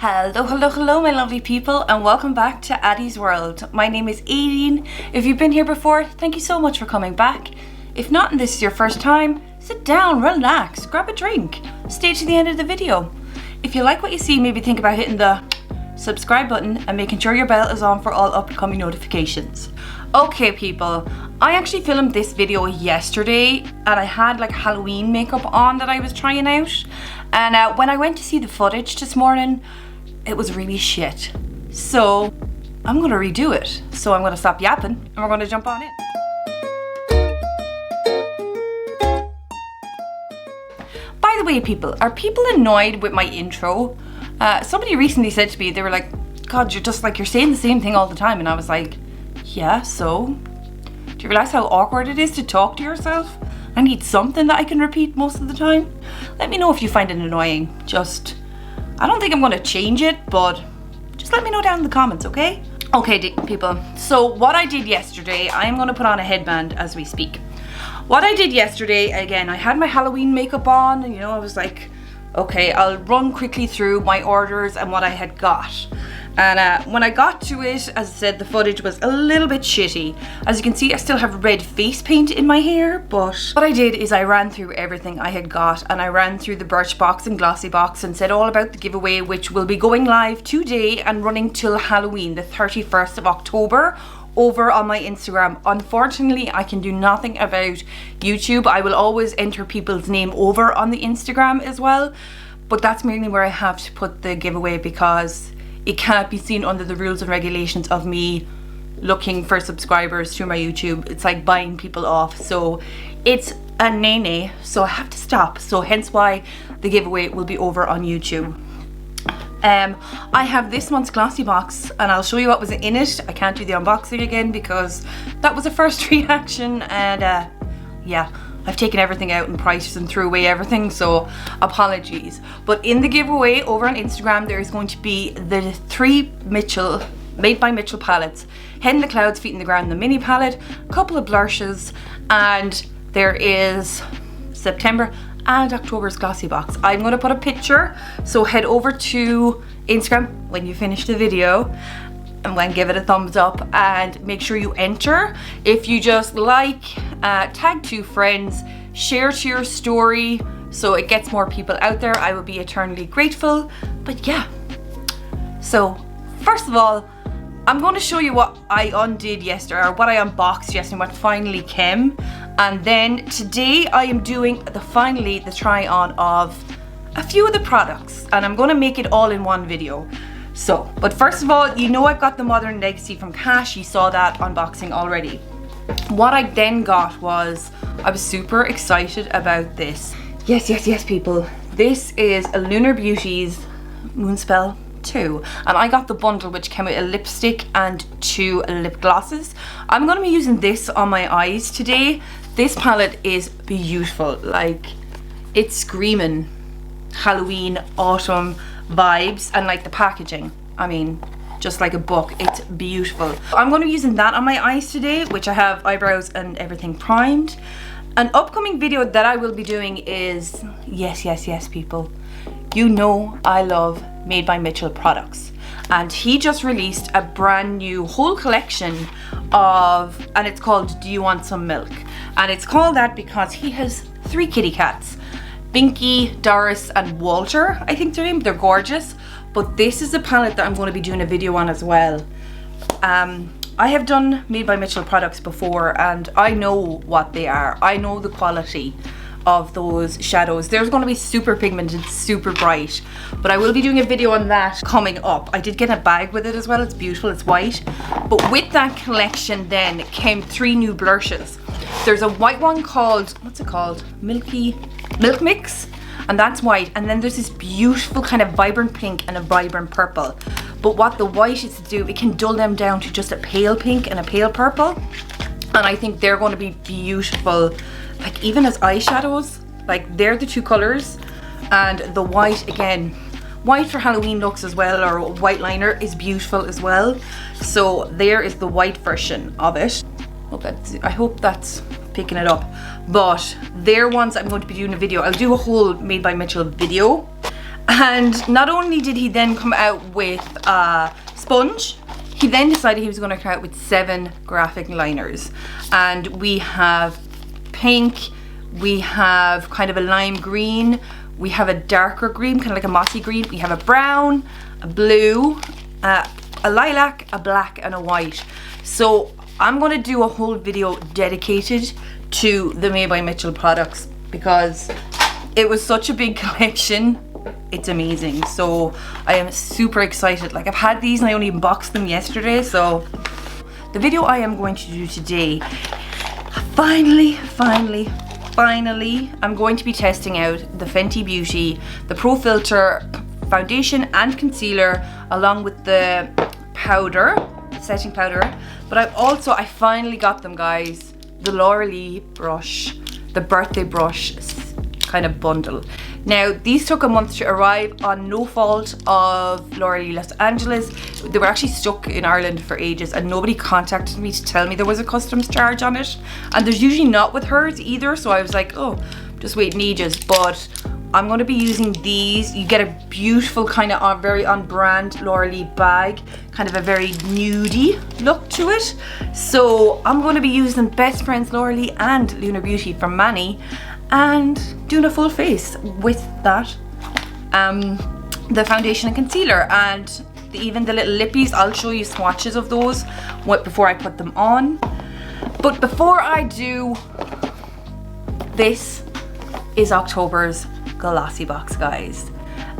Hello my lovely people, and welcome back to Addie's World. My name is Aodain. If you've been here before, thank you so much for coming back. If not and this is your first time, sit down, relax, grab a drink, stay to the end of the video. If you like what you see, maybe think about hitting the subscribe button and making sure your bell is on for all upcoming notifications. Okay people, I actually filmed this video yesterday and I had like Halloween makeup on that I was trying out, and when I went to see the footage this morning, it was really shit. So I'm gonna redo it. So I'm gonna stop yapping and we're gonna jump on in. By the way people, are people annoyed with my intro? Somebody recently said to me, they were like, God, you're saying the same thing all the time. And I was like, yeah, so? Do you realize how awkward it is to talk to yourself? I need something that I can repeat most of the time. Let me know if you find it annoying. I don't think I'm gonna change it, but just let me know down in the comments, okay? Okay, people, so what I did yesterday, I'm gonna put on a headband as we speak. What I did yesterday, again, I had my Halloween makeup on, and I was like, okay, I'll run quickly through my orders and what I had got. And when I got to it, as I said, the footage was a little bit shitty. As you can see, I still have red face paint in my hair, but what I did is I ran through everything I had got, and I ran through the BIRHCBOX and GLOSSYBOX and said all about the giveaway, which will be going live today and running till Halloween, the 31st of October, over on my Instagram. Unfortunately, I can do nothing about YouTube. I will always enter people's name over on the Instagram as well, but that's mainly where I have to put the giveaway because it can't be seen under the rules and regulations of me looking for subscribers through my YouTube. It's like buying people off, so it's a nay-nay, so I have to stop. So hence why the giveaway will be over on YouTube. I have this month's GLOSSYBOX and I'll show you what was in it. I can't do the unboxing again because that was a first reaction, and yeah, I've taken everything out and priced and threw away everything, so apologies. But in the giveaway over on Instagram, there is going to be the 3 Mitchell Made by Mitchell palettes. Head in the Clouds, Feet in the Ground, the mini palette, a couple of blushes, and there is September and October's GLOSSYBOX. I'm going to put a picture, so head over to Instagram when you finish the video and give it a thumbs up and make sure you enter. If you just like, tag 2 friends, share to your story so it gets more people out there, I will be eternally grateful. But yeah, so first of all, I'm going to show you what I undid yesterday, or what I unboxed yesterday, what finally came. And then today I am doing the try on of a few of the products, and I'm going to make it all in one video. So, but first of all, I've got the Modern Legacy from Cash. You saw that unboxing already. What I then got was, I was super excited about this. Yes people. This is a Lunar Beauty's Moonspell 2, and I got the bundle which came with a lipstick and 2 lip glosses. I'm going to be using this on my eyes today. This palette is beautiful. Like, it's screaming Halloween, autumn vibes, and like the packaging, I mean, just like a book. It's beautiful. I'm going to be using that on my eyes today, which I have eyebrows and everything primed. An upcoming video that I will be doing is, yes people, I love Made by Mitchell products, and he just released a brand new whole collection of, and it's called Do You Want Some Milk? And it's called that because he has 3 kitty cats, Binky, Doris and Walter, I think their name. They're gorgeous, but this is a palette that I'm going to be doing a video on as well. I have done Made by Mitchell products before and I know what they are. I know the quality of those shadows. There's going to be super pigmented, super bright, but I will be doing a video on that coming up. I did get a bag with it as well. It's beautiful, it's white. But with that collection then came 3 new blushes. There's a white one called, what's it called? Milk Mix, and that's white. And then there's this beautiful kind of vibrant pink and a vibrant purple. But what the white is to do, it can dull them down to just a pale pink and a pale purple. And I think they're going to be beautiful, like even as eyeshadows. Like, they're the 2 colors. And the white, again, white for Halloween looks as well, or white liner is beautiful as well. So there is the white version of it. I hope that's picking it up. But they're ones I'm going to be doing a video. I'll do a whole Made by Mitchell video. And not only did he then come out with a sponge, he then decided he was going to come out with 7 graphic liners. And we have pink, we have kind of a lime green, we have a darker green, kind of like a mossy green, we have a brown, a blue, a lilac, a black and a white. So I'm going to do a whole video dedicated to the Made by Mitchell products because it was such a big collection. It's amazing. So I am super excited. Like, I've had these and I only unboxed them yesterday. So the video I am going to do today, finally, I'm going to be testing out the Fenty Beauty, the Pro Filter foundation and concealer, along with the powder, setting powder. But I finally got them, guys, the LAURALEE brush, the birthday brush kind of bundle. Now, these took a month to arrive on no fault of LAURALEE Los Angeles. They were actually stuck in Ireland for ages and nobody contacted me to tell me there was a customs charge on it. And there's usually not with hers either, so I was like, oh, just waiting ages. But I'm going to be using these. You get a beautiful kind of very on brand LAURALEE bag, kind of a very nudie look to it. So I'm going to be using Best Friends LAURALEE and Lunar Beauty from Manny and doing a full face with that, the foundation and concealer, and even the little lippies. I'll show you swatches of those before I put them on. But before I do, this is October's GLOSSYBOX, guys.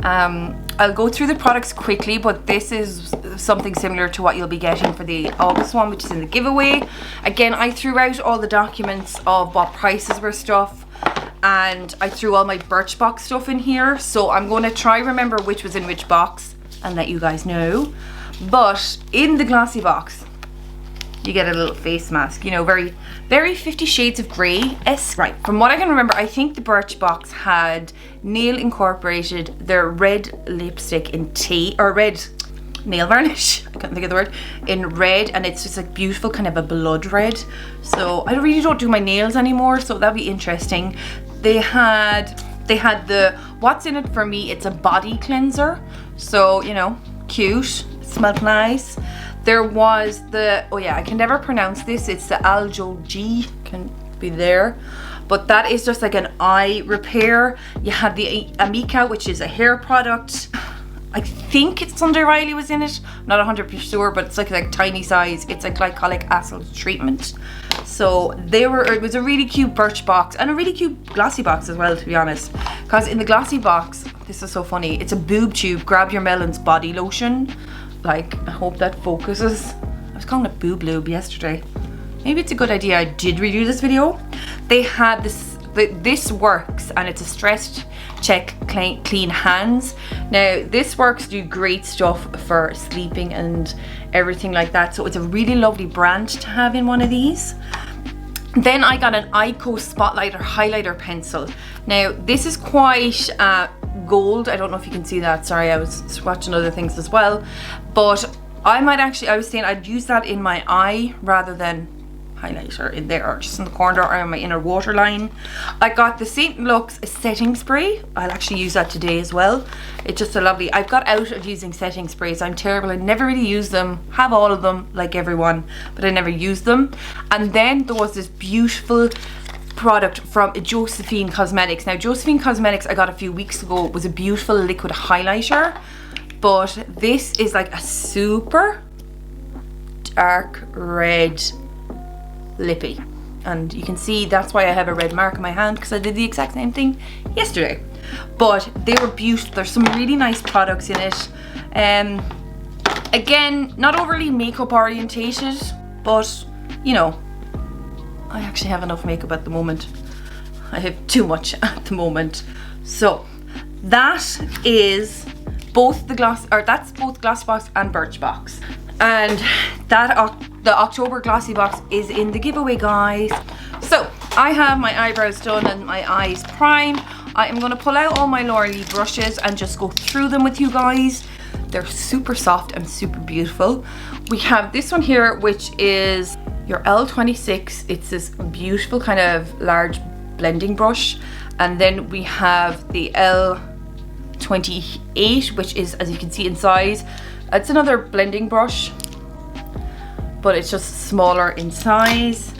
I'll go through the products quickly, but this is something similar to what you'll be getting for the August one, which is in the giveaway. Again, I threw out all the documents of what prices were stuff, and I threw all my BIRHCBOX stuff in here, so I'm going to try remember which was in which box and let you guys know. But in the GLOSSYBOX, you get a little face mask, you know, very 50 Shades of Grey-esque. Right, from what I can remember, I think the BIRHCBOX had Nail incorporated their red lipstick in tea, or red nail varnish, I can't think of the word, in red, and it's just like beautiful kind of a blood red. So I really don't do my nails anymore, so that'd be interesting. They had the, what's in it for me, it's a body cleanser, so you know, cute, smelled nice. There was the, oh yeah, I can never pronounce this, it's the Aljo-G, can be there, but that is just like an eye repair. You have the Amica, which is a hair product. I think it's Sunday Riley was in it, I'm not 100% sure, but it's like tiny size. It's a glycolic acid treatment. So it was a really cute BIRHCBOX and a really cute GLOSSYBOX as well, to be honest. Because in the GLOSSYBOX, this is so funny, it's a boob tube, grab your melons body lotion. Like, I hope that focuses. I was calling it boob lube yesterday. Maybe it's a good idea I did redo this video. They had this works, and it's a stress check clean hands. Now this works do great stuff for sleeping and everything like that, so it's a really lovely brand to have in one of these. Then I got an Ico Spotlighter highlighter pencil. Now this is quite gold. I don't know if you can see that, sorry, I was watching other things as well, but I was saying I'd use that in my eye rather than highlighter in there, or just in the corner or in my inner waterline. I got the St. Lux setting spray. I'll actually use that today as well. It's just a lovely, I've got out of using setting sprays. I'm terrible, I never really use them, have all of them like everyone, but I never use them. And then there was this beautiful product from Josephine Cosmetics. Now Josephine Cosmetics I got a few weeks ago was a beautiful liquid highlighter, but this is like a super dark red lippy, and you can see that's why I have a red mark on my hand, because I did the exact same thing yesterday. But they were beautiful. There's some really nice products in it. Again, not overly makeup orientated, but you know, I actually have enough makeup at the moment. I have too much at the moment. So that is both the that's both GLOSSYBOX and BIRHCBOX, and that the October GLOSSYBOX is in the giveaway, guys. So I have my eyebrows done and my eyes primed. I am going to pull out all my LAURALEE brushes and just go through them with you guys. They're super soft and super beautiful. We have this one here, which is your L26. It's this beautiful kind of large blending brush, and then we have the L26 28, which is, as you can see in size, it's another blending brush, but it's just smaller in size.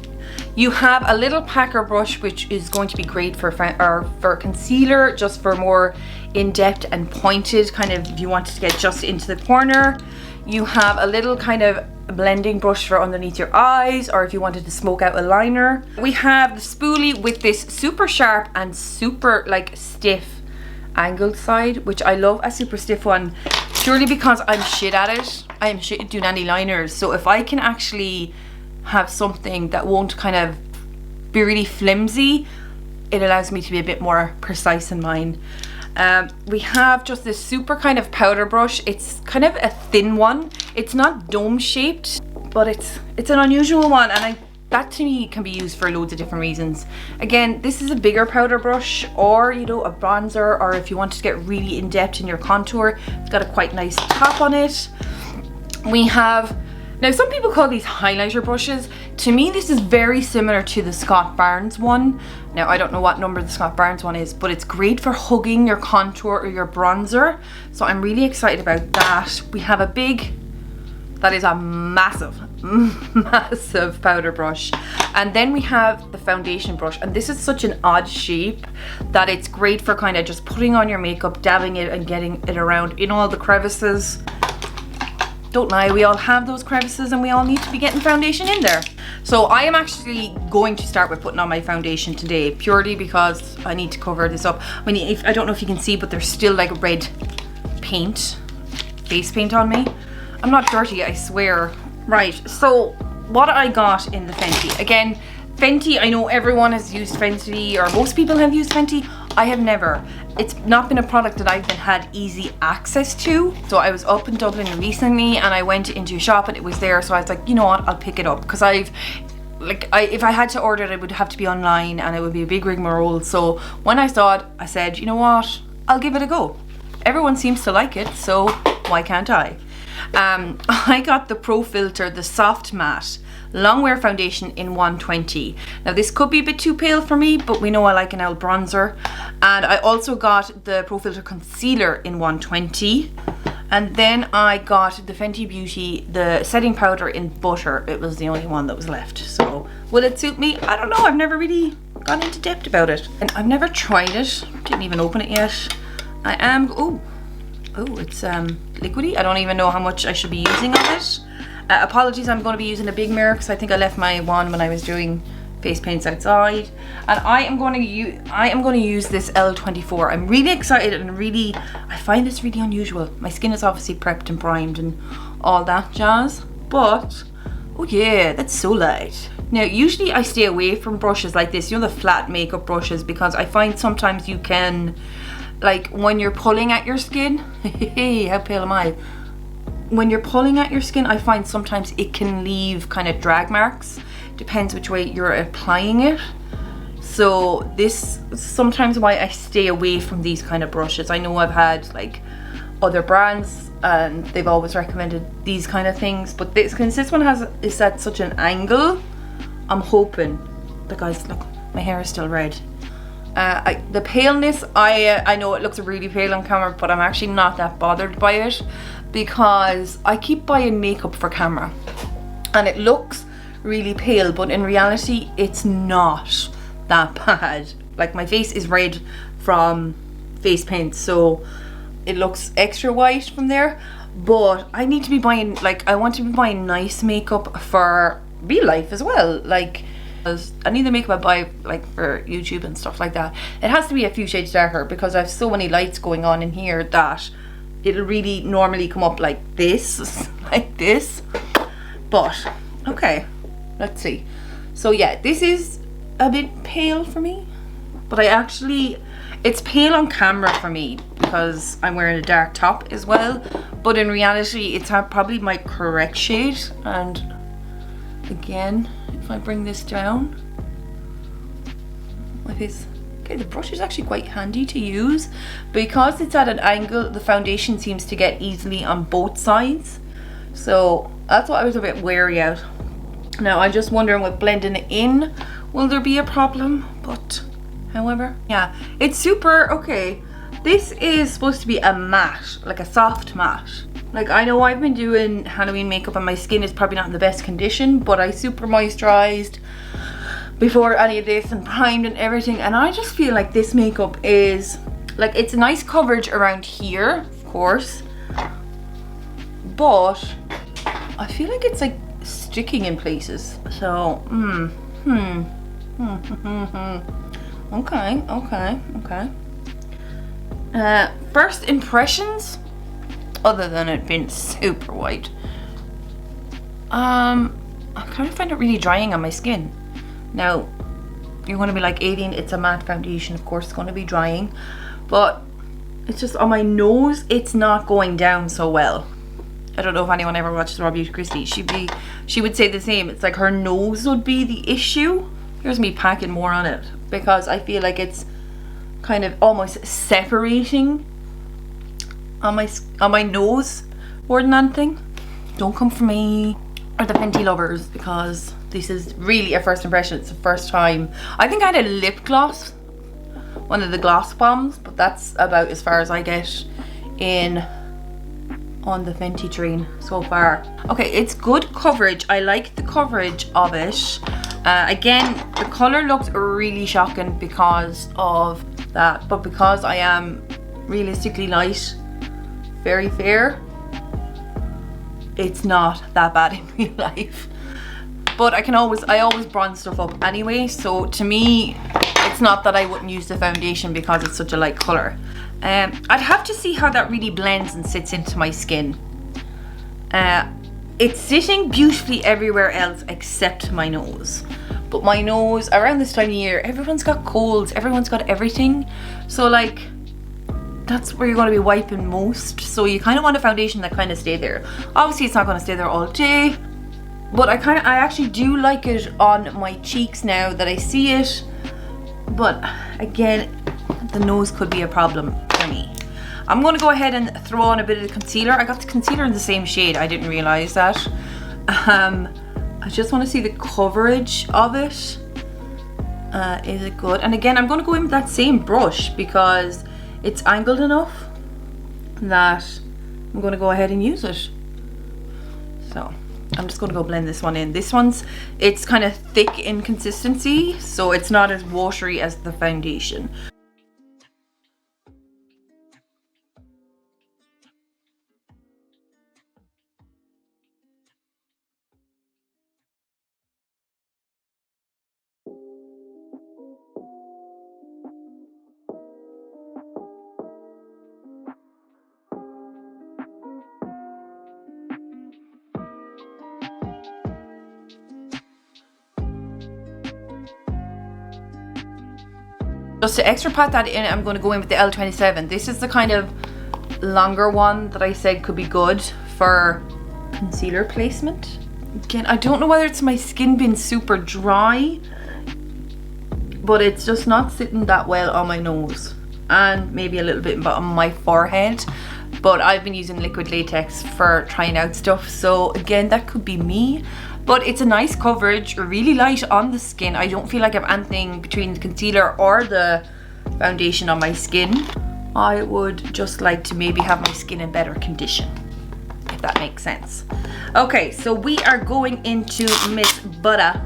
You have a little packer brush, which is going to be great for concealer, just for more in-depth and pointed, kind of if you wanted to get just into the corner. You have a little kind of blending brush for underneath your eyes, or if you wanted to smoke out a liner. We have the spoolie with this super sharp and super like stiff angled side, which I love a super stiff one, purely because I'm shit at it. I am shit at doing any liners. So if I can actually have something that won't kind of be really flimsy, it allows me to be a bit more precise in mine. We have just this super kind of powder brush. It's kind of a thin one. It's not dome shaped, but it's an unusual one, and that to me can be used for loads of different reasons. Again, this is a bigger powder brush, or you know, a bronzer, or if you want to get really in depth in your contour. It's got a quite nice top on it. We have, now some people call these highlighter brushes. To me, this is very similar to the Scott Barnes one. Now I don't know what number the Scott Barnes one is, but it's great for hugging your contour or your bronzer. So I'm really excited about that. We have a big, that is a massive, massive powder brush. And then we have the foundation brush, and this is such an odd shape that it's great for kind of just putting on your makeup, dabbing it and getting it around in all the crevices. Don't lie, we all have those crevices and we all need to be getting foundation in there. So I am actually going to start with putting on my foundation today, purely because I need to cover this up. I mean, I don't know if you can see, but there's still like red paint, face paint on me. I'm not dirty, I swear. Right, so what I got in the Fenty. Again, Fenty, I know everyone has used Fenty, or most people have used Fenty. I have never. It's not been a product that I've had easy access to. So I was up in Dublin recently and I went into a shop and it was there. So I was like, you know what, I'll pick it up. Because if I had to order it, it would have to be online and it would be a big rigmarole. So when I saw it, I said, you know what, I'll give it a go. Everyone seems to like it, so why can't I? I got the Pro Filter, the Soft Matte Longwear Foundation in 120. Now this could be a bit too pale for me, but we know I like an old bronzer. And I also got the Pro Filter Concealer in 120. And then I got the Fenty Beauty, the setting powder in Butter. It was the only one that was left. So will it suit me? I don't know. I've never really gone into depth about it. And I've never tried it. Didn't even open it yet. I am, oh, it's liquidy. I don't even know how much I should be using of it. Apologies, I'm going to be using a big mirror because I think I left my one when I was doing face paints outside. And I am going to use this L24. I'm really excited and I find this really unusual. My skin is obviously prepped and primed and all that jazz, but oh yeah, that's so light. Now usually I stay away from brushes like this, you know, the flat makeup brushes, because I find sometimes you can, like when you're pulling at your skin, hey, how pale am I? When you're pulling at your skin, I find sometimes it can leave kind of drag marks. Depends which way you're applying it. So this is sometimes why I stay away from these kind of brushes. I know I've had like other brands and they've always recommended these kind of things, but since this one is at such an angle, I'm hoping. But guys, look, my hair is still red. The paleness, I know it looks really pale on camera, but I'm actually not that bothered by it, because I keep buying makeup for camera and it looks really pale, but in reality it's not that bad. Like my face is red from face paint, so it looks extra white from there, but I need to be buying, like, I want to be buying nice makeup for real life as well. Like, any of the makeup I buy, like for YouTube and stuff like that, it has to be a few shades darker, because I have so many lights going on in here that it'll really normally come up like this, like this. But okay, let's see. So yeah, this is a bit pale for me, but it's pale on camera for me because I'm wearing a dark top as well, but in reality it's probably my correct shade. And again, if I bring this down, my face, okay, the brush is actually quite handy to use because it's at an angle. The foundation seems to get easily on both sides, so that's what I was a bit wary of. Now I'm just wondering with blending it in, will there be a problem? But however, yeah, it's super okay. This is supposed to be a matte, like a soft matte. Like, I know I've been doing Halloween makeup and my skin is probably not in the best condition, but I super moisturized before any of this and primed and everything, and I just feel like this makeup is, like, it's a nice coverage around here, of course, but I feel like it's like sticking in places. So, okay. First impressions, other than it being super white, I kind of find it really drying on my skin. Now, you're going to be like, Aodain, it's a matte foundation, of course it's going to be drying, but it's just on my nose, it's not going down so well. I don't know if anyone ever watches Raw Beauty Christie. She would say the same. It's like her nose would be the issue. Here's me packing more on it because I feel like it's kind of almost separating on my nose more than anything. Don't come for me, or the Fenty lovers, because this is really a first impression. It's the first time. I think I had a lip gloss, one of the gloss bombs, but that's about as far as I get on the Fenty train so far. Okay, it's good coverage. I like the coverage of it. Again, the color looks really shocking because of that, but because I am realistically light, very fair, it's not that bad in real life. But I always bronze stuff up anyway, so to me it's not that I wouldn't use the foundation because it's such a light color. I'd have to see how that really blends and sits into my skin. It's sitting beautifully everywhere else except my nose. But my nose, around this time of year, everyone's got colds, everyone's got everything. So like, that's where you're going to be wiping most. So you kind of want a foundation that kind of stay there. Obviously it's not going to stay there all day, but I actually do like it on my cheeks now that I see it. But again, the nose could be a problem for me. I'm going to go ahead and throw on a bit of the concealer. I got the concealer in the same shade. I didn't realize that. I just want to see the coverage of it. Is it good? And again, I'm going to go in with that same brush because it's angled enough that I'm going to go ahead and use it. So I'm just going to go blend this one in. It's kind of thick in consistency, so it's not as watery as the foundation. Just to extra pat that in, I'm going to go in with the L27. This is the kind of longer one that I said could be good for concealer placement. Again, I don't know whether it's my skin being super dry, but it's just not sitting that well on my nose, and maybe a little bit on my forehead. But I've been using liquid latex for trying out stuff, so again, that could be me. But it's a nice coverage, really light on the skin. I don't feel like I have anything between the concealer or the foundation on my skin. I would just like to maybe have my skin in better condition, if that makes sense. Okay, so we are going into Miss Butter.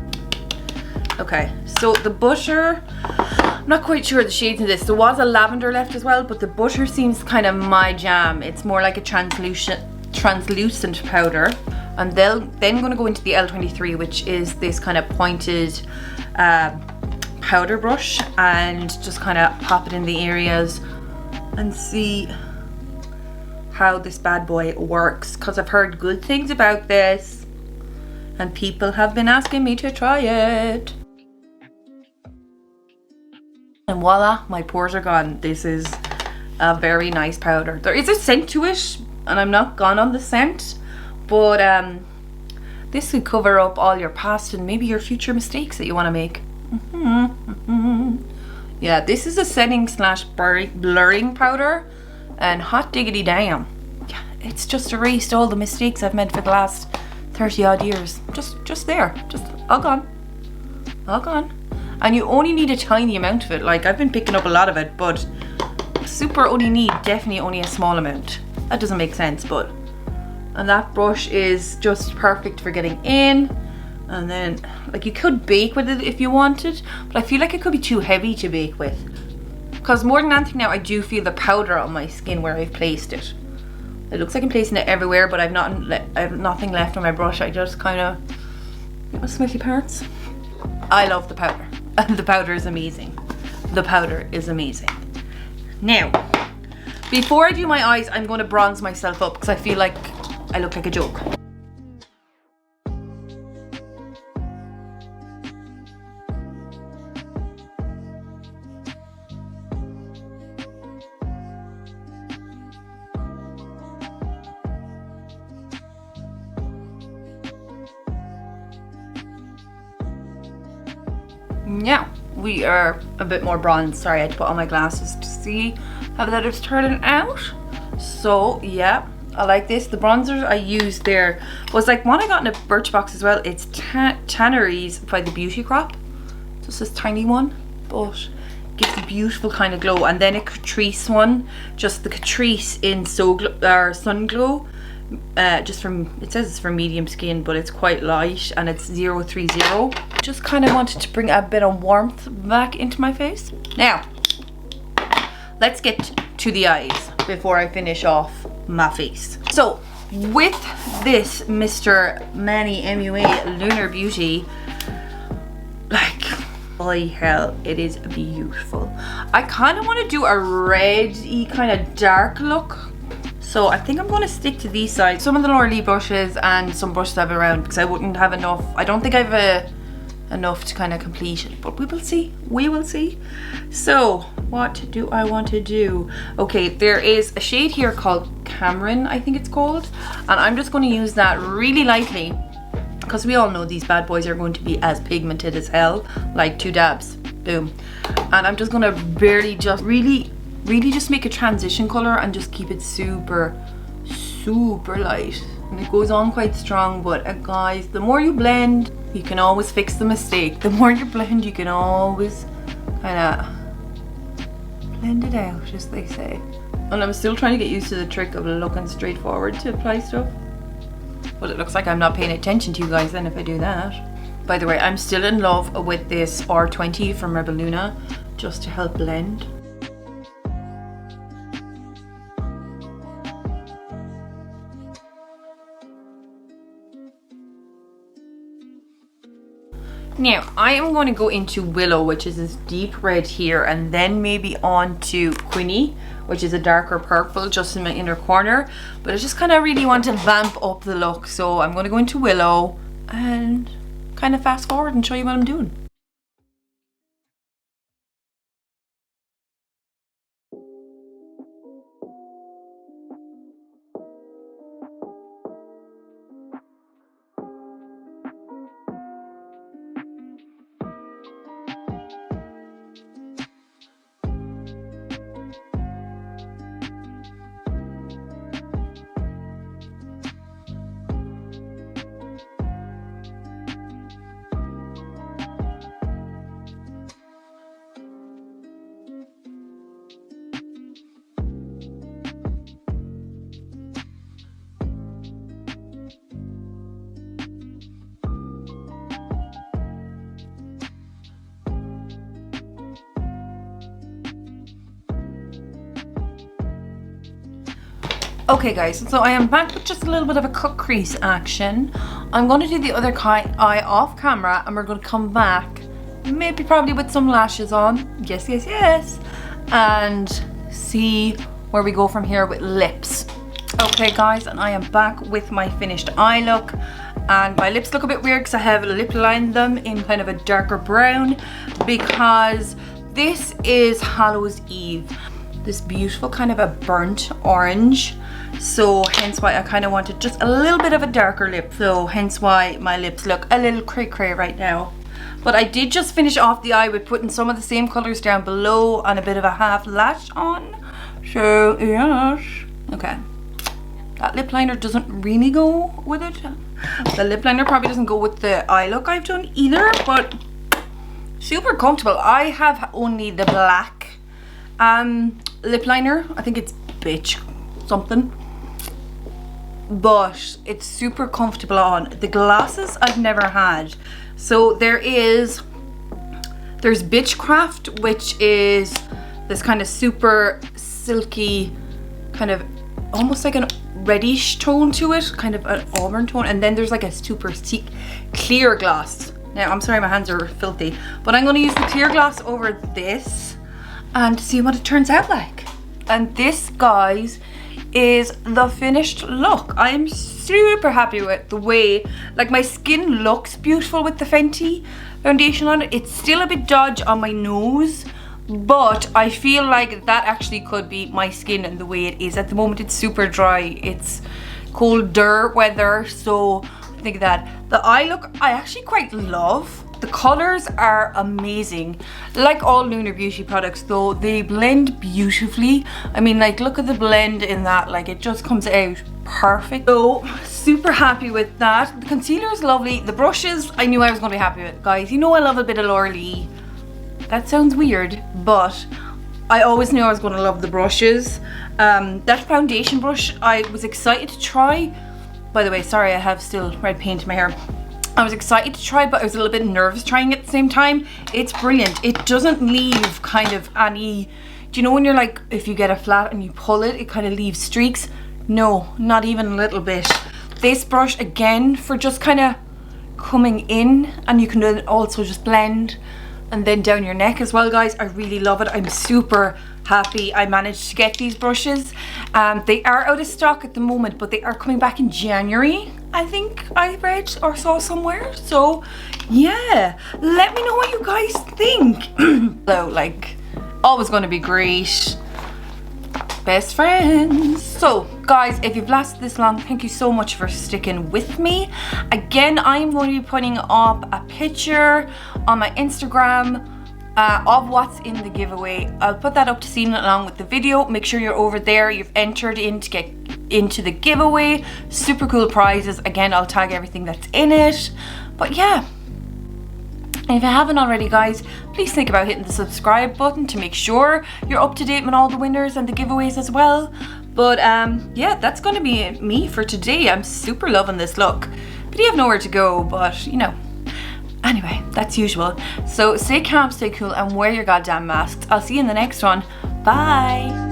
Okay, so the butter, I'm not quite sure the shades in this. There was a lavender left as well, but the butter seems kind of my jam. It's more like a translucent powder. And then going to go into the L23, which is this kind of pointed powder brush, and just kind of pop it in the areas and see how this bad boy works, because I've heard good things about this and people have been asking me to try it. And voila, my pores are gone. This is a very nice powder. There is a scent to it, and I'm not gone on the scent, but this could cover up all your past and maybe your future mistakes that you want to make. Yeah, this is a setting slash blurring powder, and hot diggity damn, yeah, it's just erased all the mistakes I've made for the last 30 odd years. Just there, just all gone, all gone. And you only need a tiny amount of it. Like, I've been picking up a lot of it, but super only need definitely only a small amount. That doesn't make sense, but, and that brush is just perfect for getting in. And then, like, you could bake with it if you wanted, but I feel like it could be too heavy to bake with. Because more than anything now, I do feel the powder on my skin where I've placed it. It looks like I'm placing it everywhere, but I have nothing left on my brush. I just kind of get my smithy parts. I love the powder. The powder is amazing. The powder is amazing. Now, before I do my eyes, I'm going to bronze myself up because I feel like I look like a joke. Now we are a bit more bronzed. Sorry, I had to put on my glasses to see how that is turning out. So yeah, I like this. The bronzer I used there was like one I got in a BIRHCBOX as well. It's Toiletries by the Beauty Crop. Just this tiny one, but gives a beautiful kind of glow. And then a Catrice one, just the Catrice in Sun Glow. Just from, it says it's for medium skin, but it's quite light and it's 030. Just kind of wanted to bring a bit of warmth back into my face. Now, let's get to the eyes before I finish off my face. So, with this Mr. Manny MUA Lunar Beauty, like, holy hell, it is beautiful. I kind of want to do a red-y kind of dark look. So I think I'm going to stick to these sides. Some of the LAURALEE brushes and some brushes I have around because I wouldn't have enough. I don't think I have enough to kind of complete it, but we will see. We will see. So what do I want to do? Okay, there is a shade here called Cameron, I think it's called. And I'm just going to use that really lightly because we all know these bad boys are going to be as pigmented as hell. Like 2 dabs. Boom. And I'm just going to barely just really just make a transition color and just keep it super light. And it goes on quite strong, but guys, the more you blend, you can always fix the mistake. The more you blend, you can always kind of blend it out, as they say. And I'm still trying to get used to the trick of looking straight forward to apply stuff. But it looks like I'm not paying attention to you guys then if I do that. By the way, I'm still in love with this R20 from Rebel Luna, just to help blend. Now, I am going to go into Willow, which is this deep red here, and then maybe on to Quinny, which is a darker purple just in my inner corner. But I just kind of really want to vamp up the look, so I'm going to go into Willow and kind of fast forward and show you what I'm doing. Okay guys, so I am back with just a little bit of a cut crease action. I'm going to do the other eye off camera and we're going to come back, maybe probably with some lashes on, yes, and see where we go from here with lips. Okay guys, and I am back with my finished eye look, and my lips look a bit weird because I have lip lined them in kind of a darker brown because this is Hallows Eve. This beautiful kind of a burnt orange, so hence why I kind of wanted just a little bit of a darker lip, so hence why my lips look a little cray right now. But I did just finish off the eye with putting some of the same colors down below and a bit of a half lash on, so yes. Okay, that lip liner doesn't really go with it. The lip liner probably doesn't go with the eye look I've done either, but super comfortable. I have only the black lip liner. I think it's Bitch something. But it's super comfortable on. The glasses I've never had. So there's Bitchcraft, which is this kind of super silky, kind of almost like an reddish tone to it, kind of an auburn tone, and then there's like a super clear gloss. Now I'm sorry, my hands are filthy, but I'm going to use the clear gloss over this and see what it turns out like. And this, guys, is the finished look. I'm super happy with the way, like, my skin looks beautiful with the Fenty foundation on it. It's still a bit dodgy on my nose, but I feel like that actually could be my skin and the way it is at the moment. It's super dry. It's colder weather, so I think that the eye look I actually quite love. The colors are amazing. Like all Lunar Beauty products though, they blend beautifully. I mean, like, look at the blend in that, like, it just comes out perfect. So super happy with that. The concealer is lovely. The brushes, I knew I was going to be happy with, guys. You know I love a bit of LAURALEE. That sounds weird, but I always knew I was going to love the brushes. That foundation brush I was excited to try. By the way, sorry, I have still red paint in my hair. I was excited to try, but I was a little bit nervous trying it at the same time. It's brilliant. It doesn't leave kind of any, do you know when you're like, if you get a flat and you pull it, it kind of leaves streaks? No, not even a little bit. This brush, again, for just kind of coming in, and you can then also just blend and then down your neck as well, guys. I really love it. I'm super happy I managed to get these brushes. They are out of stock at the moment, but they are coming back in January, I think I read or saw somewhere. So yeah, let me know what you guys think. So, like, always going to be great. Best friends. So guys, if you've lasted this long, thank you so much for sticking with me. Again, I'm going to be putting up a picture on my Instagram of what's in the giveaway. I'll put that up to see along with the video. Make sure you're over there. You've entered in to get into the giveaway. Super cool prizes. Again, I'll tag everything that's in it. But yeah, if you haven't already, guys, please think about hitting the subscribe button to make sure you're up to date with all the winners and the giveaways as well. But yeah, that's going to be me for today. I'm super loving this look. But you have nowhere to go, but you know. Anyway, that's usual. So stay calm, stay cool, and wear your goddamn masks. I'll see you in the next one. Bye.